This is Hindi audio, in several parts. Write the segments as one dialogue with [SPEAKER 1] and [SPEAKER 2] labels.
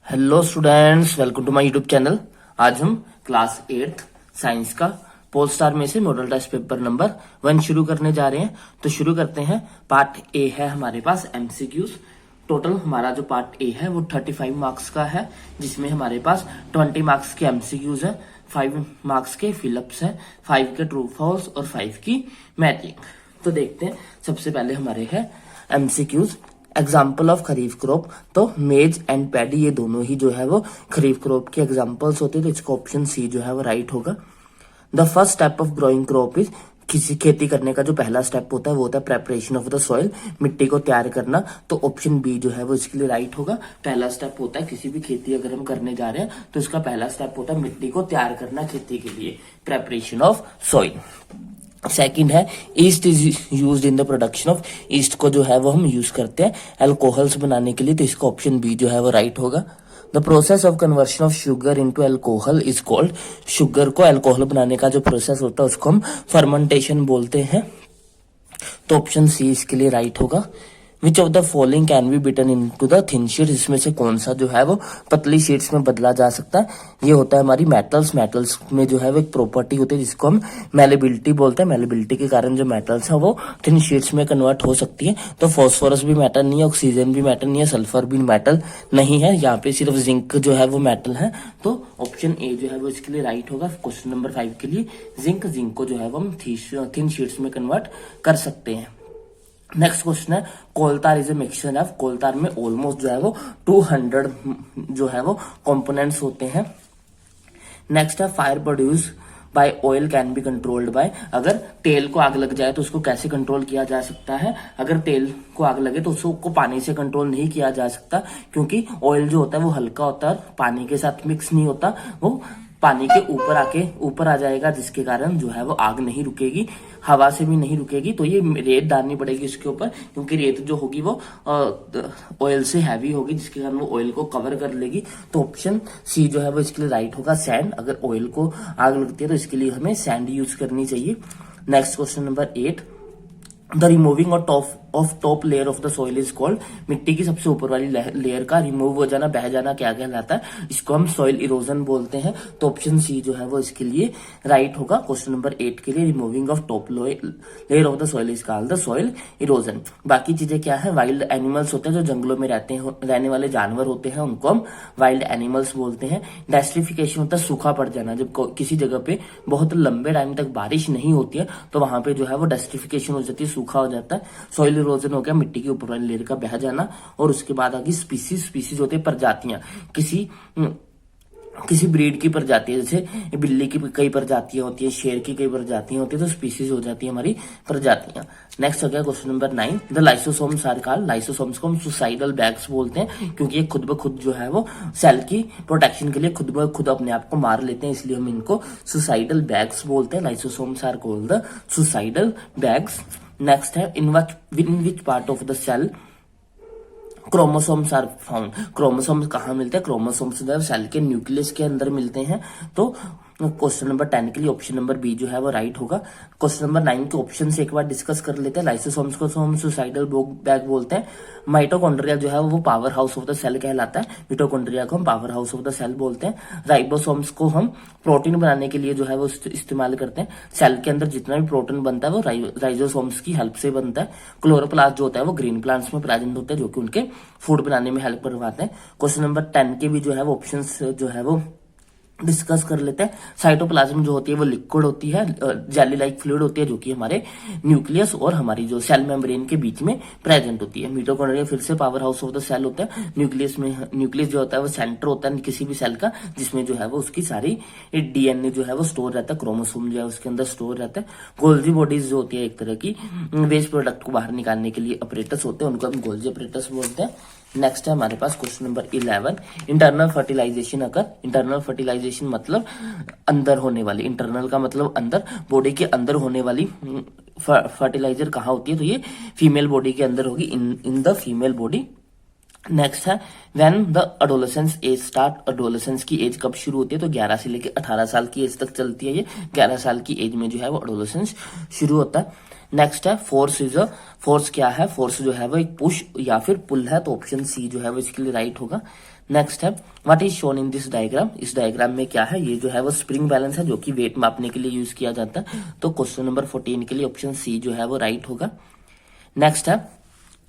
[SPEAKER 1] Hello students, welcome to my YouTube channel. आज हम क्लास 8th साइंस का पोल स्टार में से मॉडल टेस्ट पेपर नंबर 1 शुरू करने जा रहे हैं। तो शुरू करते हैं। पार्ट ए है हमारे पास एमसीक्यूज। टोटल हमारा जो पार्ट ए है वो 35 मार्क्स का है, जिसमें हमारे पास 20 मार्क्स के एमसीक्यूज है, 5 मार्क्स के फिलअप्स है, 5 के ट्रू फॉल्स और 5 की मैचिंग। तो देखते हैं। सबसे पहले हमारे है MCQs. Example of kharif crop. तो मेज एंड पैडी ये दोनों ही जो है वो खरीफ क्रॉप के एग्जाम्पल्स होते हैं, तो इसका ऑप्शन सी जो है वो राइट होगा। The first step of growing crop is, किसी खेती करने का जो पहला स्टेप होता है वो होता है प्रेपरेशन ऑफ द सॉइल, मिट्टी को तैयार करना। तो ऑप्शन बी जो है वो इसके लिए राइट होगा। पहला स्टेप होता है किसी भी खेती अगर हम करने जा रहे हैं तो इसका पहला स्टेप होता है मिट्टी को तैयार करना खेती के लिए, प्रेपरेशन ऑफ सॉइल। सेकंड है east is used in the production of, east को जो है वो हम यूज करते हैं अल्कोहल्स बनाने के लिए, तो इसका ऑप्शन बी जो है वो राइट होगा। The process of conversion of sugar into alcohol is called, sugar को अल्कोहल बनाने का जो प्रोसेस होता है उसको हम फर्मेंटेशन बोलते हैं, तो ऑप्शन सी इसके लिए राइट होगा। Which of the following can be beaten into the thin sheet, इसमें से कौन सा जो है वो पतली शीट्स में बदला जा सकता है। ये होता है हमारी मेटल्स। मेटल्स में जो है वो एक प्रॉपर्टी होती है जिसको हम मेलेबिलिटी बोलते हैं। मेलेबिलिटी के कारण जो मेटल्स है वो थिन शीट्स में कन्वर्ट हो सकती है। तो फॉस्फोरस भी मेटल नहीं है, ऑक्सीजन भी मेटल नहीं है, सल्फर भी मेटल नहीं है, यहाँ पे सिर्फ जिंक जो है वो मेटल है। तो ऑप्शन ए जो है वो इसके लिए राइट होगा। क्वेश्चन नंबर 5 के लिए जिंक को जो है वो हम थिन शीट्स में कन्वर्ट कर सकते हैं। नेक्स्ट क्वेश्चन है कोलतार इज ए मिक्सचर ऑफ, कोलतार में ऑलमोस्ट जो है वो 200 जो है वो कंपोनेंट्स होते हैं। नेक्स्ट है fire produce by oil can be controlled by, अगर तेल को आग लग जाए तो उसको कैसे कंट्रोल किया जा सकता है। अगर तेल को आग लगे तो उसको पानी से कंट्रोल नहीं किया जा सकता, क्योंकि ऑयल जो होता है वो हल्का होता है, पानी के साथ मिक्स नहीं होता, वो पानी के ऊपर आ जाएगा, जिसके कारण जो है वो आग नहीं रुकेगी, हवा से भी नहीं रुकेगी। तो ये रेत डालनी पड़ेगी इसके ऊपर, क्योंकि रेत जो होगी वो ऑयल से हैवी होगी, जिसके कारण वो ऑयल को कवर कर लेगी। तो ऑप्शन सी जो है वो इसके लिए राइट होगा, सैंड। अगर ऑयल को आग लगती है तो इसके लिए हमें सैंड यूज करनी चाहिए। Next question number 8, the removing of top layer of the soil is called, मिट्टी की सबसे ऊपर वाली लेयर का रिमूव हो जाना, बह जाना क्या कहलाता है, इसको हम सॉइल इरोजन बोलते हैं। तो ऑप्शन सी जो है वो इसके लिए राइट होगा। क्वेश्चन नंबर 8 के लिए removing of top layer of the soil is called the soil erosion. बाकी चीजें क्या है, वाइल्ड एनिमल्स होते हैं जो जंगलों में रहने वाले जानवर होते हैं, उनको हम वाइल्ड एनिमल्स बोलते हैं। डेस्ट्रिफिकेशन होता है सूखा पड़ जाना, जब किसी जगह पे बहुत लंबे टाइम तक बारिश नहीं होती है तो वहां पे जो है वो डेस्ट्रिफिकेशन हो जाती है, सूखा हो जाता है। सॉइल इरोजन हो गया मिट्टी के ऊपर वाली लेयर का बह जाना। और उसके बाद आगे स्पीसीज होते हैं, प्रजातियां, किसी ब्रीड की प्रजाति है, जैसे बिल्ली की कई प्रजातियां होती है, शेर की कई प्रजातियां होती है, तो स्पीसीज हो जाती है हमारी प्रजातियां। नेक्स्ट हो गया question number 9, the lysosomes are called, lysosomes को हम सुसाइडल बैग्स बोलते हैं, क्योंकि ये खुद ब खुद जो है वो सेल की प्रोटेक्शन के लिए खुद ब खुद अपने आप को मार लेते हैं, इसलिए हम इनको सुसाइडल बैग्स बोलते हैं। Lysosomes are called the suicidal bags. Next है in which part of the cell chromosomes are found, chromosomes कहाँ मिलते हैं, क्रोमोसोम्स जो है सेल के न्यूक्लियस के अंदर मिलते हैं। तो क्वेश्चन नंबर 10 के लिए ऑप्शन नंबर बी जो है वो राइट होगा। क्वेश्चन नंबर 9 के ऑप्शन से एक बार डिस्कस कर लेते हैं। लाइसोसोम्स को हम सुसाइडल बैग बोलते हैं। माइटोकॉन्ड्रिया जो है वो power house of the cell कहलाता है, मिटोकॉन्ड्रिया को हम power house of the cell बोलते हैं। राइबोसोम्स को हम प्रोटीन बनाने के लिए जो है वो इस्तेमाल करते हैं। सेल के अंदर जितना भी प्रोटीन बनता है वो राइबोसोम्स की हेल्प से बनता है। क्लोरोप्लास्ट जो होता है वो ग्रीन प्लांट्स में प्रेजेंट होते हैं, जो कि उनके फूड बनाने में हेल्प करवाते हैं। क्वेश्चन नंबर 10 के भी जो है वो ऑप्शन जो है वो डिस्कस कर लेते हैं। साइटोप्लाज्म जो होती है वो लिक्विड होती है, जेली लाइक फ्लूइड होती है, जो कि हमारे न्यूक्लियस और हमारी जो सेल मेम्ब्रेन के बीच में प्रेजेंट होती है। मिटोकॉन्ड्रिया फिर से power house of the cell होता है। न्यूक्लियस जो होता है वो सेंटर होता है किसी भी सेल का, जिसमें जो है वो उसकी सारी डीएनए जो है वो स्टोर रहता है, क्रोमोसोम जो है उसके अंदर स्टोर रहता है। गोल्जी बॉडीज जो होती है एक तरह की वेस्ट प्रोडक्ट को बाहर निकालने के लिए अपरेटस होते हैं, उनको हम गोल्जी अपरेटस बोलते हैं। नेक्स्ट है हमारे पास क्वेश्चन नंबर 11, इंटरनल फर्टिलाइजेशन अगर, इंटरनल फर्टिलाइजेशन मतलब अंदर होने वाली, इंटरनल का मतलब अंदर, बॉडी के अंदर होने वाली फर्टिलाइजर कहाँ होती है, तो ये फीमेल बॉडी के अंदर होगी, in the female body. Next है when the adolescence age start, adolescence की एज कब शुरू होती है, तो 11 से लेकर 18 साल की एज तक चलती है। ये 11 साल की एज में जो है वो अडोलेसेंस शुरू होता है। नेक्स्ट है फोर्स क्या है, फोर्स जो है वो एक पुश या फिर पुल है, तो ऑप्शन सी जो है वो इसके लिए राइट होगा। नेक्स्ट है what is shown in this diagram, इस डायग्राम में क्या है, ये जो है वो स्प्रिंग बैलेंस है जो कि वेट मापने के लिए यूज किया जाता है, तो क्वेश्चन नंबर 14 के लिए ऑप्शन सी जो है वो राइट होगा। नेक्स्ट है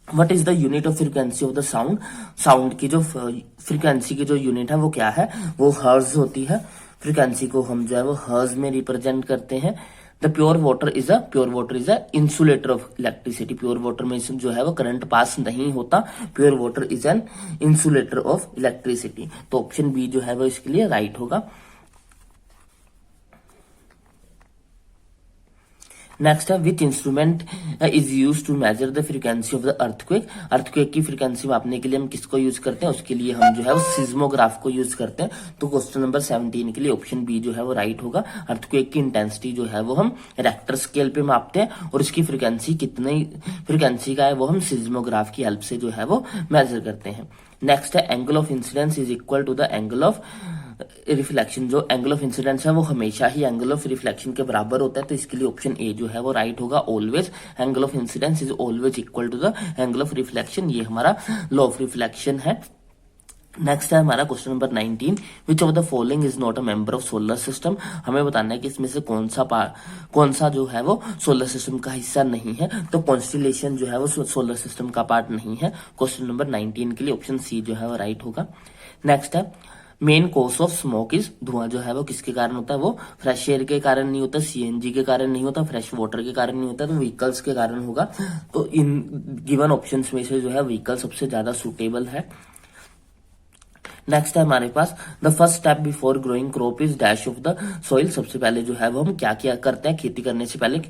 [SPEAKER 1] what is the unit of frequency of the sound, sound की जो फ्रीक्वेंसी की जो यूनिट है वो क्या है, वो हर्ज होती है। फ्रीक्वेंसी को हम जो है वो हर्ज में रिप्रेजेंट करते हैं। The pure water is a insulator of electricity, pure water में जो है वो करंट पास नहीं होता, pure water is an insulator of electricity, तो ऑप्शन बी जो है वो इसके लिए राइट होगा। नेक्स्ट है which instrument is use to measure the frequency of the earthquake, earthquake की फ्रीक्वेंसी मापने के लिए हम किसको यूज करते हैं, उसके लिए हम जो है वो सिज्मोग्राफ को यूज करते हैं, तो क्वेश्चन नंबर 17 के लिए ऑप्शन बी जो है वो राइट होगा। अर्थक्वेक की इंटेंसिटी जो है वो हम रेक्टर स्केल पे मापते हैं और इसकी फ्रीक्वेंसी कितनी फ्रीक्वेंसी का है वो हम सिज्मोग्राफ की हेल्प से जो है वो मेजर करते हैं। नेक्स्ट है angle of incidence is equal to the angle of reflection, जो एंगल ऑफ इंसिडेंस है वो हमेशा ही एंगल ऑफ रिफ्लेक्शन के बराबर होता है, तो इसके लिए ऑप्शन ए जो है वो राइट होगा। Always angle of incidence is always equal to the angle of reflection, ये हमारा लॉ ऑफ रिफ्लेक्शन है। नेक्स्ट है हमारा question number 19, which of the following is not a member of solar system, हमें बताना है कि इसमें से कौन सा जो है वो सोलर सिस्टम का हिस्सा नहीं है, तो कॉन्स्टेलेशन जो है वो सोलर सिस्टम का पार्ट नहीं है, क्वेश्चन नंबर 19 के लिए ऑप्शन सी जो है वो राइट होगा। नेक्स्ट है main cause of smoke is, धुआं जो है वो किसके कारण होता है, वो फ्रेश एयर के कारण नहीं होता, सीएनजी के कारण नहीं होता, फ्रेश वाटर के कारण नहीं होता, तो व्हीकल्स के कारण होगा, तो इन गिवन ऑप्शंस में से जो है व्हीकल सबसे ज्यादा सुटेबल है। नेक्स्ट है हमारे पास the first step before growing crop is dash of the soil, सबसे पहले जो है वो हम क्या क्या करते हैं, खेती करने से पहले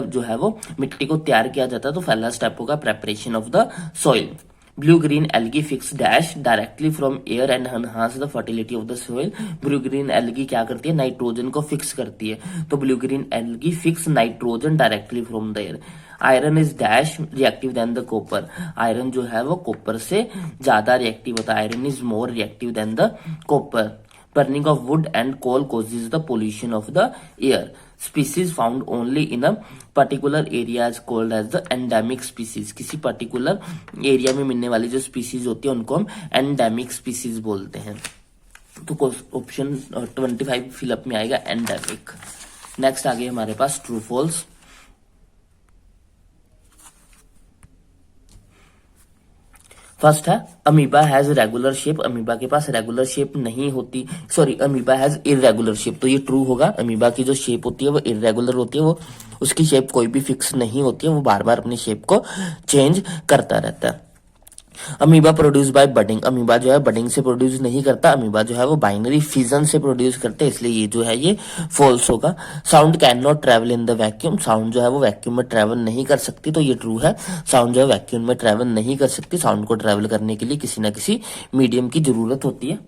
[SPEAKER 1] जो है वो मिट्टी को तैयार किया जाता है, तो पहला स्टेप होगा preparation of the soil. Blue green algae fix dash directly from air and enhance the fertility of the soil, blue green algae क्या करती है, नाइट्रोजन को फिक्स करती है, तो blue green algae fix nitrogen directly from the air. Iron is dash reactive than the copper, iron जो है वो कॉपर से ज्यादा रिएक्टिव होता है, iron is more reactive than the copper. Burning of would and coal causes the pollution of the air, species found only in a particular area is called as the endemic species, किसी पर्टिकुलर एरिया में मिलने वाली जो स्पीसीज होती है उनको हम एंडेमिक स्पीसीज बोलते हैं, तो ऑप्शन 25 फिलअप में आएगा एंडेमिक। नेक्स्ट आगे हमारे पास ट्रू फॉल्स। फर्स्ट है amoeba has regular shape, amoeba के पास रेगुलर शेप नहीं होती, sorry amoeba has irregular shape, तो ये ट्रू होगा। अमीबा की जो शेप होती है वो इरेगुलर होती है, वो उसकी शेप कोई भी फिक्स नहीं होती है, वो बार बार अपनी शेप को चेंज करता रहता है। Amoeba produce by budding, amoeba जो है बडिंग से प्रोड्यूस नहीं करता, अमीबा जो है वो बाइनरी फिजन से प्रोड्यूस करते हैं, इसलिए ये जो है ये फॉल्स होगा। Sound can not travel in the vacuum, sound जो है वो वैक्यूम में ट्रेवल नहीं कर सकती, तो ये ट्रू है, साउंड जो है वैक्यूम में ट्रेवल नहीं कर सकती, साउंड को ट्रेवल करने के लिए किसी ना किसी मीडियम की जरूरत होती है।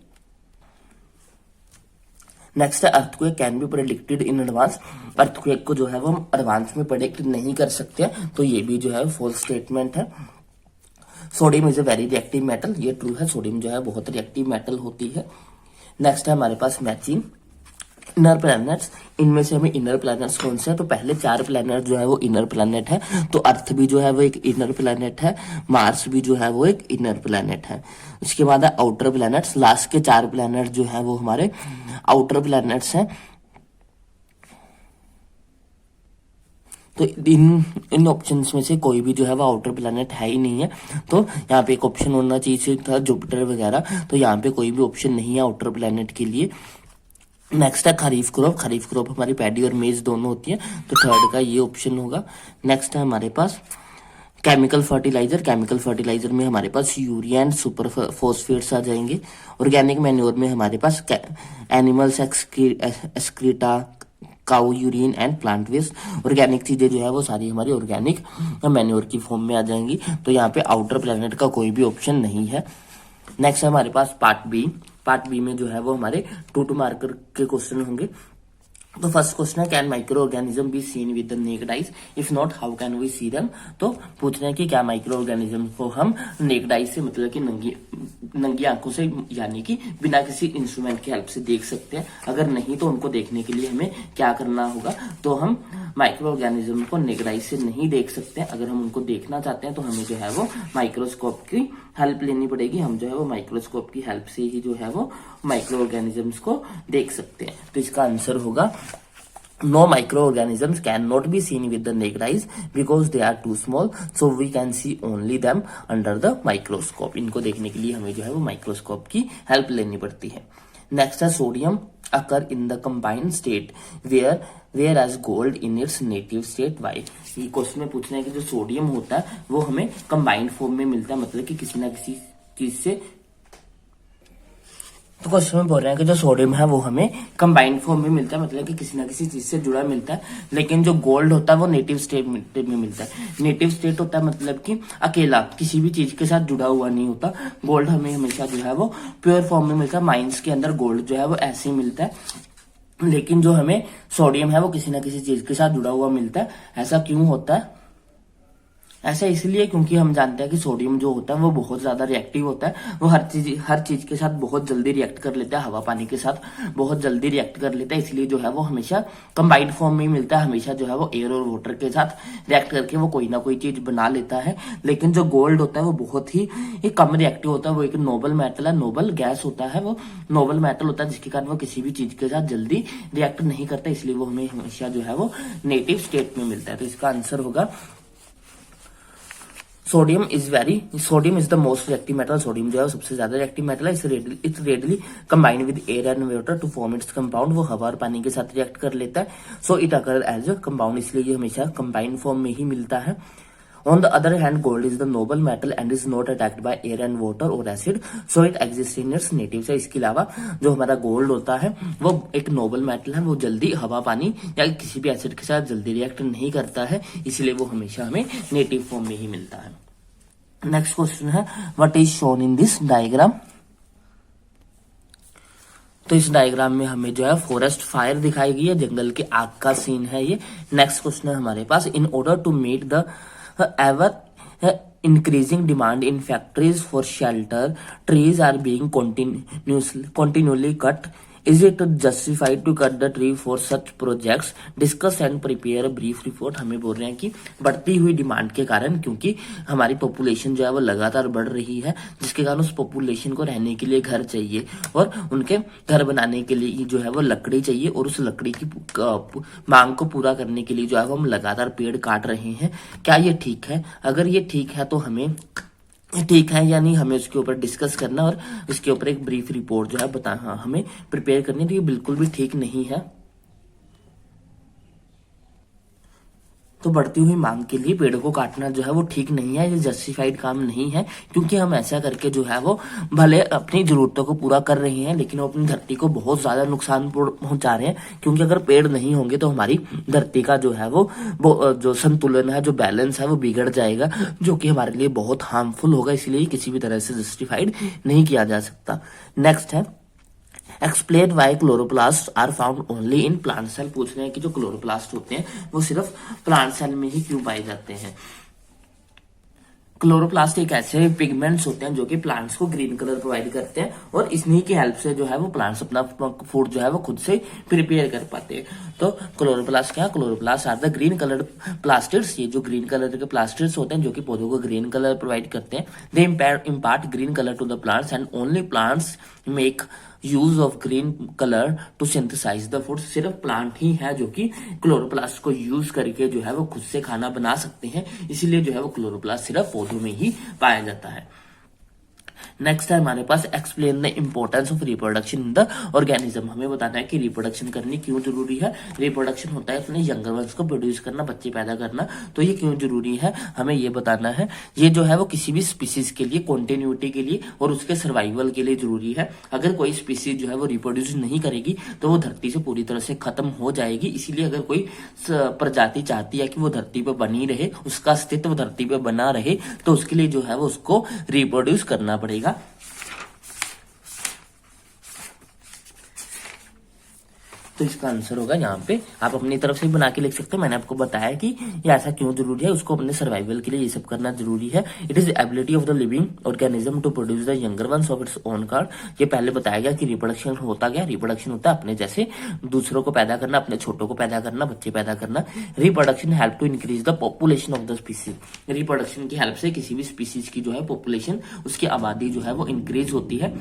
[SPEAKER 1] नेक्स्ट है earthquake can be predicted in advance, earthquake को जो है वो हम एडवांस में प्रेडिक्ट नहीं कर सकते, तो ये भी जो है फॉल्स स्टेटमेंट है। Sodium is a very reactive metal, ये ट्रू है, सोडियम जो है बहुत रिएक्टिव मेटल होती है। नेक्स्ट है हमारे पास मैचिंग इनर प्लैनेट्स, इनमें से हमें इनर प्लैनेट्स कौन से हैं, तो पहले 4 प्लैनेट जो है वो इनर प्लैनेट है, तो अर्थ भी जो है वो एक इनर प्लैनेट है, मार्स भी जो है वो एक इनर प्लैनेट है। इसके बाद है आउटर प्लैनेट्स, लास्ट के 4 प्लैनेट जो है वो हमारे आउटर प्लैनेट्स हैं, तो इन ऑप्शंस में से कोई भी जो है वो आउटर प्लैनेट है ही नहीं है, तो यहाँ पे एक ऑप्शन होना चाहिए था जुपिटर वगैरह, तो यहाँ पे कोई भी ऑप्शन नहीं है आउटर प्लैनेट के लिए। नेक्स्ट है खरीफ क्रॉप, खरीफ क्रॉप हमारी पैडी और मेज दोनों होती है, तो थर्ड का ये ऑप्शन होगा। नेक्स्ट है हमारे पास केमिकल फर्टिलाइजर, केमिकल फर्टिलाइजर में हमारे पास यूरिया एंड सुपर फॉस्फेट्स आ जाएंगे। ऑर्गेनिक मैन्योर में हमारे पास animals excreta, cow urine and plant waste, organic चीजें जो है वो सारी हमारी ऑर्गेनिक मैन्योर की फॉर्म में आ जाएंगी, तो यहाँ पे आउटर प्लैनेट का कोई भी ऑप्शन नहीं है। नेक्स्ट है हमारे पास पार्ट बी, पार्ट बी में जो है वो हमारे 2 मार्कर के क्वेश्चन होंगे। तो फर्स्ट क्वेश्चन है can micro organism be seen with the naked eyes, if not how can we see them, तो पूछ रहे हैं कि क्या माइक्रो ऑर्गेनिज्म को हम नेक्ड आइज से मतलब कि नंगी आंखों से यानी कि बिना किसी इंस्ट्रूमेंट की हेल्प से देख सकते हैं, अगर नहीं तो उनको देखने के लिए हमें क्या करना होगा, तो हम माइक्रो ऑर्गेनिज्म को नेकेड आई से नहीं देख सकते हैं। अगर हम उनको देखना चाहते हैं तो हमें जो है वो माइक्रोस्कोप की हेल्प लेनी पड़ेगी। हम जो है वो माइक्रोस्कोप की हेल्प से ही जो है वो माइक्रो ऑर्गेनिजम्स को देख सकते हैं। तो इसका आंसर होगा no microorganisms cannot be seen with the naked eyes because they are too small, so we can see only them under the microscope। इनको देखने के लिए हमें जो है वो माइक्रोस्कोप की हेल्प लेनी पड़ती है। नेक्स्ट है sodium occur in the combined state whereas gold in its native state। why? ये क्वेश्चन में पूछना है कि जो सोडियम होता है वो हमें कंबाइंड फॉर्म में मिलता है, मतलब कि किसी ना किसी चीज से। तो क्वेश्चन में बोल रहे हैं कि जो सोडियम है वो हमें कंबाइंड फॉर्म में मिलता है, मतलब कि किसी ना किसी चीज से जुड़ा मिलता है। लेकिन जो गोल्ड होता है वो नेटिव स्टेट में मिलता है। नेटिव स्टेट होता है मतलब कि अकेला, किसी भी चीज के साथ जुड़ा हुआ नहीं होता। गोल्ड हमें हमेशा जो है वो प्योर फॉर्म में मिलता है। माइंस के अंदर गोल्ड जो है वो ऐसे ही मिलता है। लेकिन जो हमें सोडियम है वो किसी ना किसी चीज के साथ जुड़ा हुआ मिलता है। ऐसा क्यों होता है? ऐसा इसलिए क्योंकि हम जानते हैं कि सोडियम जो होता है वो बहुत ज्यादा रिएक्टिव होता है। वो हर चीज के साथ बहुत जल्दी रिएक्ट कर लेता है, हवा पानी के साथ बहुत जल्दी रिएक्ट कर लेता है। इसलिए जो है वो हमेशा कंबाइंड फॉर्म में ही मिलता है। हमेशा जो है वो एयर और वाटर के साथ रिएक्ट करके वो कोई ना कोई चीज बना लेता है। लेकिन जो गोल्ड होता है वो बहुत ही कम रिएक्टिव होता है। वो एक नोबल मेटल है, नोबल गैस होता है, वो नोबल मेटल होता है, जिसके कारण वो किसी भी चीज के साथ जल्दी रिएक्ट नहीं करता। इसलिए वो हमें हमेशा जो है वो नेटिव स्टेट में मिलता है। तो इसका आंसर होगा sodium is the most reactive metal. Sodium जो है सबसे ज्यादा रिएक्टिव मेटल है। It's readily combined with air and water to form its compound. वो हवा और पानी के साथ रिएक्ट कर लेता है। So it occur as a compound, इसलिए ये हमेशा कंबाइंड फॉर्म में ही मिलता है। On the other hand, gold is the noble metal and is not attacked by air and water or acid, so it exists in its native। से इसके अलावा जो हमारा गोल्ड होता है वो एक नोबल मेटल है। वो जल्दी हवा पानी या किसी भी एसिड के साथ जल्दी रिएक्ट नहीं करता है, इसलिए वो हमेशा हमें नेटिव फॉर्म में ही मिलता है। नेक्स्ट क्वेश्चन है what is shown in this diagram. तो इस डायग्राम में हमें जो है फॉरेस्ट फायर दिखाई गई है, जंगल के आग का सीन है ये। नेक्स्ट क्वेश्चन है हमारे पास, in order to meet the ever increasing demand in factories for shelter, trees are being continually cut। Is it justified to cut the tree for such projects? Discuss and prepare a brief report। हमें बोल रहे हैं कि बढ़ती हुई डिमांड के कारण, क्योंकि हमारी पॉपुलेशन जो है वो लगातार बढ़ रही है, जिसके कारण उस पॉपुलेशन को रहने के लिए घर चाहिए और उनके घर बनाने के लिए जो है वो लकड़ी चाहिए। और उस लकड़ी की मांग को पूरा करने के लिए जो है वो हम लगातार पेड़ काट रहे हैं। क्या ये ठीक है? अगर ये ठीक है तो हमें ठीक है या नहीं, हमें उसके ऊपर डिस्कस करना और इसके ऊपर एक ब्रीफ रिपोर्ट जो है बताना, हमें प्रिपेयर करनी। तो ये बिल्कुल भी ठीक नहीं है। तो बढ़ती हुई मांग के लिए पेड़ों को काटना जो है वो ठीक नहीं है, ये जस्टिफाइड काम नहीं है। क्योंकि हम ऐसा करके जो है वो भले अपनी जरूरतों को पूरा कर रहे हैं, लेकिन वो अपनी धरती को बहुत ज्यादा नुकसान पहुंचा रहे हैं। क्योंकि अगर पेड़ नहीं होंगे तो हमारी धरती का जो है वो जो संतुलन है, जो बैलेंस है वो बिगड़ जाएगा, जो कि हमारे लिए बहुत हार्मफुल होगा। इसलिए किसी भी तरह से जस्टिफाइड नहीं किया जा सकता। नेक्स्ट है explain why chloroplast are found only in plant cell. पूछ रहे हैं कि जो क्लोरोप्लास्ट होते हैं वो सिर्फ प्लांट सेल में ही क्यों पाए जाते हैं। क्लोरोप्लास्ट एक ऐसे पिगमेंट्स होते हैं जो कि प्लांट्स को ग्रीन कलर प्रोवाइड करते हैं और इन्हीं की हेल्प से जो है वो प्लांट्स अपना फूड जो है वो खुद से प्रिपेयर कर पाते हैं। तो क्लोरोप्लास्ट क्या? Chloroplast are the green colour plastids. ये जो ग्रीन कलर के प्लास्टिड्स होते हैं जो कि पौधों को ग्रीन कलर प्रोवाइड करते हैं। They impart green colour to the plants and only plants make use of green colour to synthesize the food. सिर्फ प्लांट ही है जो कि क्लोरोप्लास्ट को यूज करके जो है वो खुद से खाना बना सकते हैं। इसीलिए जो है वो क्लोरोप्लास्ट सिर्फ पौधों में ही पाया जाता है। नेक्स्ट है हमारे पास explain the importance of reproduction in the organism. हमें बताना है कि रिप्रोडक्शन करनी क्यों जरूरी है। रिप्रोडक्शन होता है अपने यंगर वंस को प्रोड्यूस करना, बच्चे पैदा करना। तो ये क्यों जरूरी है हमें ये बताना है। ये जो है वो किसी भी स्पीसीज के लिए, कॉन्टिन्यूटी के लिए और उसके सर्वाइवल के लिए जरूरी है। अगर कोई स्पीसीज जो है वो रिप्रोड्यूस नहीं करेगी तो वो धरती से पूरी तरह से खत्म हो जाएगी। इसीलिए अगर कोई प्रजाति चाहती है कि वो धरती पर बनी रहे, उसका अस्तित्व धरती पर बना रहे, तो उसके लिए जो है वो उसको रिप्रोड्यूस करना पड़ेगा। तो तो इसका आंसर होगा यहाँ पे, आप अपनी तरफ से बना के लिख सकते हो। मैंने आपको बताया कि ये ऐसा क्यों जरूरी है, उसको अपने सर्वाइवल के लिए ये सब करना जरूरी है। It is ability of the living organism to produce the younger ones of its own kind. ये पहले बताया गया कि रिप्रोडक्शन होता क्या, रिप्रोडक्शन होता है अपने जैसे दूसरों को पैदा करना, अपने छोटों को पैदा करना, बच्चे पैदा करना। Reproduction help to increase the population of the species. Reproduction की हेल्प से किसी भी स्पीसीज की जो है पॉपुलेशन, उसकी आबादी जो है वो इंक्रीज होती है।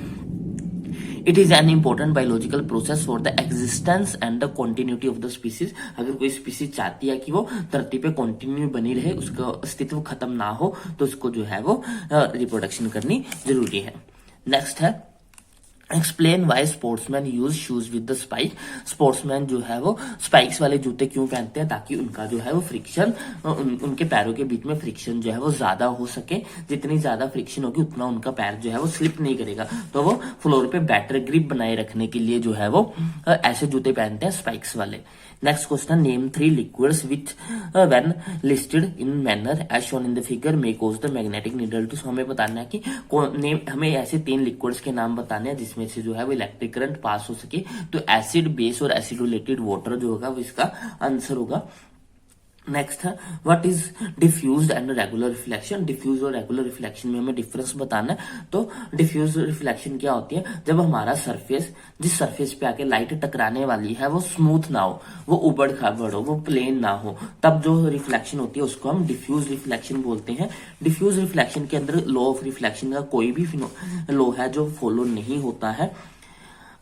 [SPEAKER 1] It is an important biological process for the existence and the continuity of the species. अगर कोई स्पीसीज चाहती है कि वो धरती पे कॉन्टिन्यू बनी रहे, उसका अस्तित्व खत्म ना हो, तो उसको जो है वो रिप्रोडक्शन करनी जरूरी है। नेक्स्ट है explain Y sportsman use shoes with the spike. Sportsman जो है वो स्पाइक्स वाले जूते क्यों पहनते हैं, ताकि उनका जो है वो फ्रिक्शन, उनके पैरों के बीच में फ्रिक्शन जो है वो ज्यादा हो सके। जितनी ज्यादा फ्रिक्शन होगी उतना उनका पैर जो है वो स्लिप नहीं करेगा, तो वो फ्लोर पे बेटर ग्रिप बनाए रखने के लिए जो है वो ऐसे जूते पहनते हैं स्पाइक्स वाले। Next question, name 3 liquids which when listed in manner as shown in the figure may cause the magnetic needle to. हमें बताना है कि हमें ऐसे 3 लिक्विड्स के नाम बताने हैं जिसमें से जो है वो इलेक्ट्रिक करंट पास हो सके। तो एसिड, बेस और एसिडोलेटेड वाटर जो होगा वो इसका आंसर होगा। नेक्स्ट है what is diffused and regular reflection. Diffuse और रेगुलर रिफ्लेक्शन में हमें डिफरेंस बताना है। तो डिफ्यूज रिफ्लेक्शन क्या होती है, जब हमारा सरफेस, जिस सरफेस पे आके लाइट टकराने वाली है वो स्मूथ ना हो, वो उबड़ खाबड़ हो, वो प्लेन ना हो, तब जो रिफ्लेक्शन होती है उसको हम डिफ्यूज रिफ्लेक्शन बोलते हैं। डिफ्यूज रिफ्लेक्शन के अंदर लॉ ऑफ रिफ्लेक्शन का कोई भी लॉ है जो फॉलो नहीं होता है।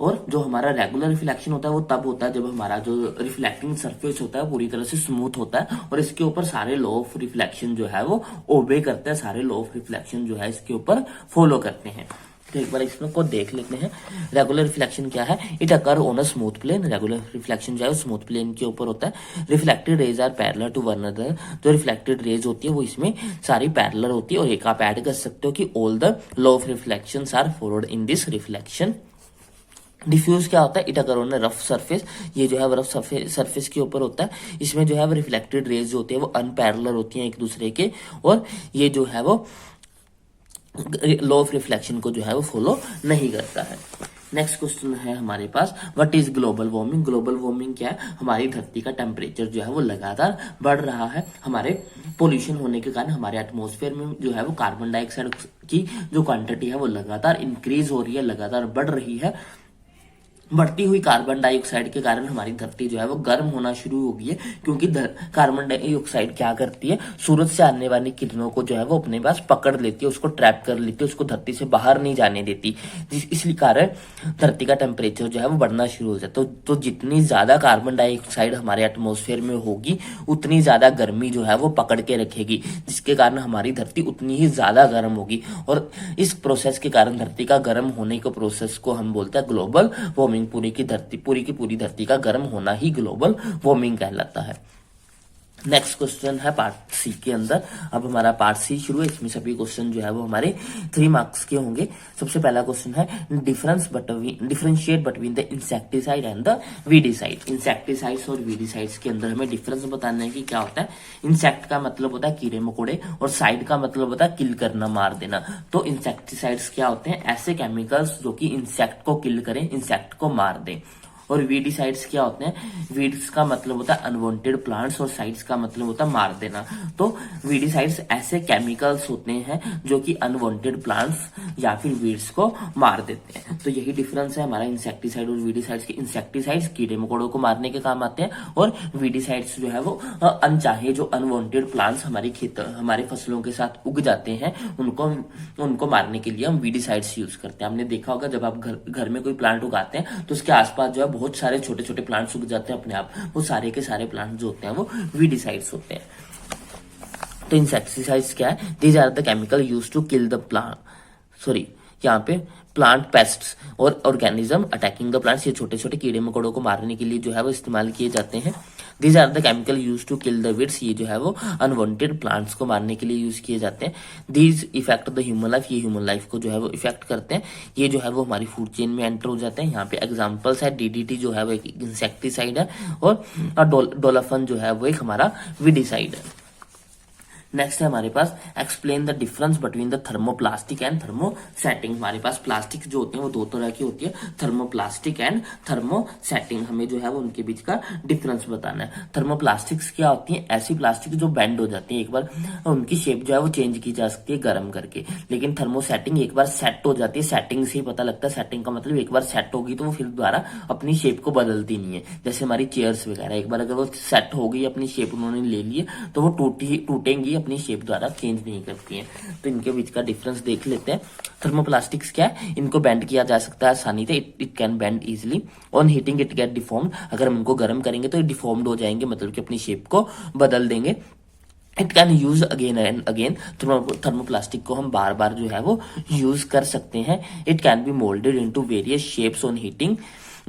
[SPEAKER 1] और जो हमारा रेगुलर रिफ्लेक्शन होता है वो तब होता है जब हमारा जो रिफ्लेक्टिंग सरफेस होता है पूरी तरह से स्मूथ होता है और इसके ऊपर सारे लॉ ऑफ रिफ्लेक्शन जो है वो ओबे करते हैं, सारे लॉ ऑफ रिफ्लेक्शन जो है इसके ऊपर फॉलो करते हैं। तो एक बार इसमें को देख लेते हैं। रेगुलर रिफ्लेक्शन क्या है, it occur on a smooth plane. Regular reflection जो है स्मूथ प्लेन के ऊपर होता है। Reflected rays are parallel to one another. जो रिफ्लेक्टेड रेज होती है वो इसमें सारी पैरेलल होती है। और एक आप ऐड कर सकते हो कि all the law of reflection are followed in this reflection. Diffuse क्या होता है, it occur on rough surface. ये जो है वो रफ सरफेस के ऊपर होता है। इसमें जो है वो रिफ्लेक्टेड रेज जो होती है वो अनपैरेलल होती हैं एक दूसरे के, और ये जो है वो लॉ ऑफ रिफ्लेक्शन को जो है वो फॉलो नहीं करता है। नेक्स्ट क्वेश्चन है हमारे पास, what is global warming. Global warming क्या है, हमारी धरती का टेम्परेचर जो है वो लगातार बढ़ रहा है। हमारे पोल्यूशन होने के कारण हमारे एटमॉस्फेयर में जो है वो कार्बन डाइऑक्साइड की जो क्वांटिटी है वो लगातार इंक्रीज हो रही है, लगातार बढ़ रही है। बढ़ती हुई कार्बन डाइऑक्साइड के कारण हमारी धरती जो है वो गर्म होना शुरू हो गई है, क्योंकि कार्बन डाइऑक्साइड क्या करती है, सूरज से आने वाली किरणों को जो है वो अपने पास पकड़ लेती है, उसको ट्रैप कर लेती है, उसको धरती से बाहर नहीं जाने देती। इसलिए कारण धरती का टेम्परेचर जो है वो बढ़ना शुरू हो जाता है। तो जितनी ज्यादा कार्बन डाइऑक्साइड हमारे एटमॉस्फेयर में होगी उतनी ज्यादा गर्मी जो है वो पकड़ के रखेगी, जिसके कारण हमारी धरती उतनी ही ज्यादा गर्म होगी। और इस प्रोसेस के कारण धरती का गर्म होने के प्रोसेस को हम बोलते हैं ग्लोबल वार्मिंग। पूरी की पूरी धरती का गर्म होना ही ग्लोबल वार्मिंग कहलाता है। नेक्स्ट क्वेश्चन है पार्ट सी के अंदर। अब हमारा पार्ट सी शुरू है। इसमें सभी क्वेश्चन जो है वो हमारे 3 मार्क्स के होंगे। सबसे पहला क्वेश्चन है differentiate between the insecticide and the weedicide. Insecticides और वीडिसाइड्स के अंदर हमें डिफरेंस बताना है कि क्या होता है। इंसेक्ट का मतलब होता है कीड़े मकोड़े और साइड का मतलब होता है किल करना, मार देना। तो इंसेक्टिसाइड्स क्या होते हैं, ऐसे केमिकल्स जो कि इंसेक्ट को किल करें, इंसेक्ट को मार दें। और वीडिसाइड्स क्या होते हैं, वीड्स का मतलब होता है अनवांटेड प्लांट्स और साइड्स का मतलब होता है मार देना। तो वीडिसाइड्स ऐसे केमिकल्स होते हैं जो कि अनवांटेड प्लांट्स या फिर वीड्स को मार देते हैं। तो यही डिफरेंस है हमारा इंसेक्टिसाइड और वीडिसाइड्स के। इंसेक्टिसाइड्स कीड़े मकोड़ों को मारने के काम आते हैं और वीडिसाइड्स जो है वो अनचाहे जो अनवांटेड प्लांट्स हमारे फसलों के साथ उग जाते हैं उनको मारने के लिए हम वीडिसाइड्स यूज करते हैं। हमने देखा होगा जब आप घर में कोई प्लांट उगाते हैं तो उसके आसपास जो है बहुत सारे छोटे छोटे प्लांट्स उग जाते हैं अपने आप। वो सारे के सारे प्लांट जो होते हैं वो वीडिसाइड्स होते हैं। तो इंसेक्टिसाइड्स क्या है, these are the chemical used to kill the यहाँ पे प्लांट पेस्ट्स और ऑर्गेनिज्म अटैकिंग द प्लांट्स। ये छोटे छोटे कीड़े मकोड़ों को मारने के लिए जो है वो इस्तेमाल किए जाते हैं। These are the chemical use to kill the weeds. ये जो है वो अनवांटेड प्लांट्स को मारने के लिए यूज किए जाते हैं। These effect the human life. ये ह्यूमन लाइफ को जो है वो इफेक्ट करते हैं। ये जो है वो हमारी फूड चेन में एंटर हो जाते हैं। यहाँ पे एग्जांपल्स है, डीडीटी जो है वो एक इंसेक्टिसाइड है और डोलाफन जो है वो एक हमारा वीडिसाइड है। नेक्स्ट है हमारे पास explain the difference between the thermoplastic and thermosetting. हमारे पास प्लास्टिक जो होती है वो दो तरह की होती है, थर्मोप्लास्टिक एंड थर्मोसेटिंग। हमें जो है वो उनके बीच का डिफरेंस बताना है। थर्मोप्लास्टिक्स क्या होती है? ऐसी प्लास्टिक जो बेंड हो जाती है, एक बार उनकी शेप जो है वो चेंज की जा सकती है गर्म करके। लेकिन थर्मोसेटिंग एक बार सेट हो जाती है, सेटिंग से ही पता लगता है। सेटिंग का मतलब एक बार सेट होगी तो वो फिर दोबारा अपनी शेप को बदलती नहीं है। जैसे हमारी चेयर्स वगैरह, एक बार अगर वो सेट हो गई, अपनी शेप उन्होंने ले ली है, तो वो टूटेंगी, अपनी शेप द्वारा चेंज नहीं करती हैं। तो इनके बीच का डिफरेंस देख लेते हैं। थर्मोप्लास्टिक्स क्या है? इनको बेंड किया जा सकता है आसानी से, it can bend easily. On heating it get deformed. अगर हम इनको गर्म करेंगे तो डिफॉर्म्ड हो जाएंगे, मतलब कि अपनी शेप को बदल देंगे। It can use again and again. Thermoplastic को हम बार बार जो है वो यूज कर सकते हैं। It can be moulded into various shapes on heating.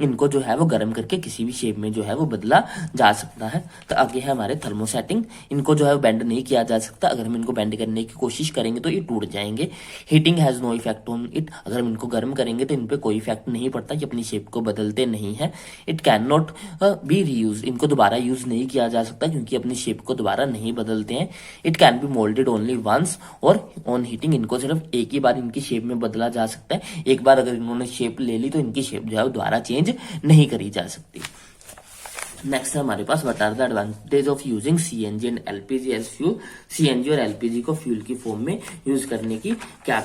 [SPEAKER 1] इनको जो है वो गर्म करके किसी भी शेप में जो है वो बदला जा सकता है। तो आगे है हमारे थर्मोसेटिंग। इनको जो है बेंड नहीं किया जा सकता। अगर हम इनको बेंड करने की कोशिश करेंगे तो ये टूट जाएंगे। Heating has no effect on it. अगर हम इनको गर्म करेंगे तो इन पे कोई इफेक्ट नहीं पड़ता, कि अपनी शेप को बदलते नहीं है। It can not be reuse. इनको दोबारा यूज नहीं किया जा सकता क्योंकि अपनी शेप को दोबारा नहीं बदलते हैं। It can be moulded only once और ऑन हीटिंग। इनको सिर्फ एक ही बार इनकी शेप में बदला जा सकता है। एक बार अगर इन्होंने शेप ले ली तो इनकी शेप जो है वो दोबारा चेंज नहीं करी जा सकती। नेक्स्ट है हमारे पास what are the advantage of using CNG and LPG as fuel. CNG और एलपीजी को फ्यूल की फॉर्म में यूज करने की क्या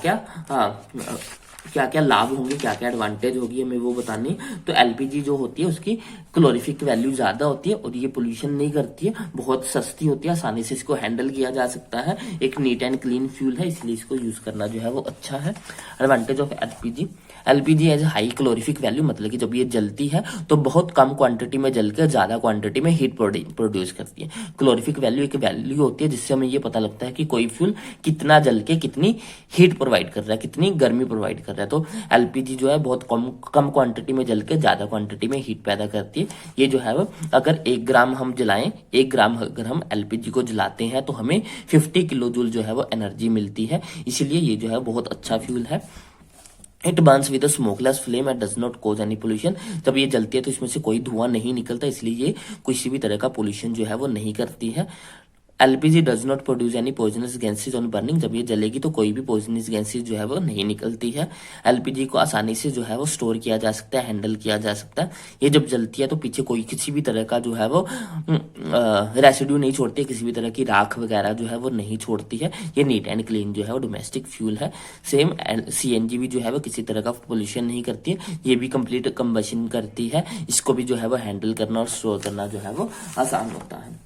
[SPEAKER 1] क्या लाभ होंगे, क्या क्या एडवांटेज होगी, हमें वो बतानी। तो एलपीजी जो होती है उसकी क्लोरिफिक वैल्यू ज्यादा होती है और ये पोल्यूशन नहीं करती है, बहुत सस्ती होती है, आसानी से इसको हैंडल किया जा सकता है। एक नीट एंड क्लीन फ्यूल है, इसलिए इसको यूज करना जो है वो अच्छा है। Advantage of LPG. LPG as high calorific value, मतलब कि जब ये जलती है तो बहुत कम क्वांटिटी में जलकर ज्यादा क्वांटिटी में हीट प्रोड्यूस करती है। क्लोरिफिक वैल्यू एक वैल्यू होती है जिससे हमें ये पता लगता है कि कोई फ्यूल कितना जल के कितनी हीट प्रोवाइड कर रहा है, कितनी गर्मी प्रोवाइड कर रहा है। तो एलपीजी जो है बहुत कम क्वांटिटी में जल के ज्यादा क्वांटिटी में हीट पैदा करती है। ये जो है वो अगर 1 ग्राम हम जलाएं, 1 ग्राम अगर हम एलपीजी को जलाते हैं तो हमें 50 किलो जूल जो है वो एनर्जी मिलती है। इसीलिए ये जो है बहुत अच्छा फ्यूल है। It Burns with smokeless flame and does not cause any pollution. जब ये जलती है तो इसमें से कोई धुआं नहीं निकलता, इसलिए ये किसी भी तरह का पोल्यूशन जो है वो नहीं करती है। LPG does not produce any poisonous gases on burning. जब ये जलेगी तो कोई भी पॉइजनस गैसेज जो है वो नहीं निकलती है। एलपीजी को आसानी से जो है वो स्टोर किया जा सकता है, हैंडल किया जा सकता है। ये जब जलती है तो पीछे कोई किसी भी तरह का जो है वो रेसिड्यू नहीं छोड़ती है, किसी भी तरह की राख वगैरह जो है वो नहीं छोड़ती है। ये नीट एंड क्लीन जो है वो डोमेस्टिक फ्यूल है। सेम सीएनजी भी जो है वो किसी तरह का पोल्यूशन नहीं करती है, ये भी कंप्लीट कंबशन करती है। इसको भी जो है वो हैंडल करना और स्टोर करना जो है वो आसान होता है।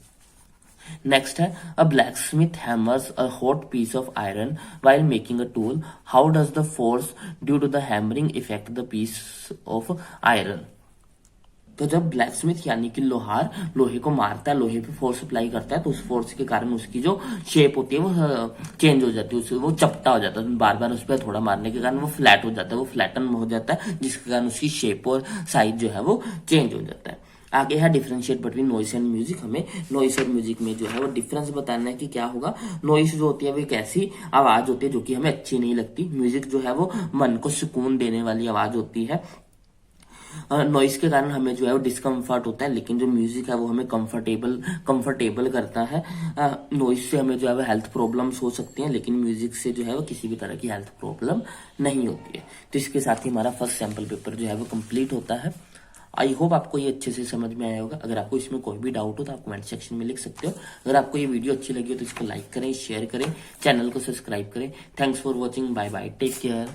[SPEAKER 1] नेक्स्ट है a blacksmith hammers a hot piece of iron while making a tool. How does the force due to the hammering effect the piece of iron. तो जब ब्लैकस्मिथ यानी कि लोहार लोहे को मारता है, लोहे पे फोर्स अप्लाई करता है, तो उस फोर्स के कारण उसकी जो शेप होती है वो चेंज हो जाती है, वो चपटा हो जाता है। बार बार उस पर थोड़ा मारने के कारण वो फ्लैट हो जाता है, वो फ्लैटन हो जाता है, जिसके कारण उसकी शेप और साइज जो है वो चेंज हो जाता है। आगे है differentiate between noise and music. हमें नॉइस और म्यूजिक में जो है वो डिफरेंस बताना है कि क्या होगा। नॉइस जो होती है वो एक ऐसी आवाज होती है जो कि हमें अच्छी नहीं लगती। म्यूजिक जो है वो मन को सुकून देने वाली आवाज होती है। नॉइस के कारण हमें जो है वो डिस्कम्फर्ट होता है, लेकिन जो म्यूजिक है वो हमें कंफर्टेबल करता है। नॉइस से हमें जो है वो हेल्थ प्रॉब्लम्स हो सकती हैं, लेकिन म्यूजिक से जो है वो किसी भी तरह की हेल्थ प्रॉब्लम नहीं होती है। तो इसके साथ ही हमारा फर्स्ट सैंपल पेपर जो है वो कंप्लीट होता है। आई होप आपको ये अच्छे से समझ में आया होगा। अगर आपको इसमें कोई भी डाउट हो तो आप कमेंट सेक्शन में लिख सकते हो। अगर आपको ये वीडियो अच्छी लगी हो तो इसको लाइक करें, शेयर करें, चैनल को सब्सक्राइब करें। Thanks for watching, bye bye, take care.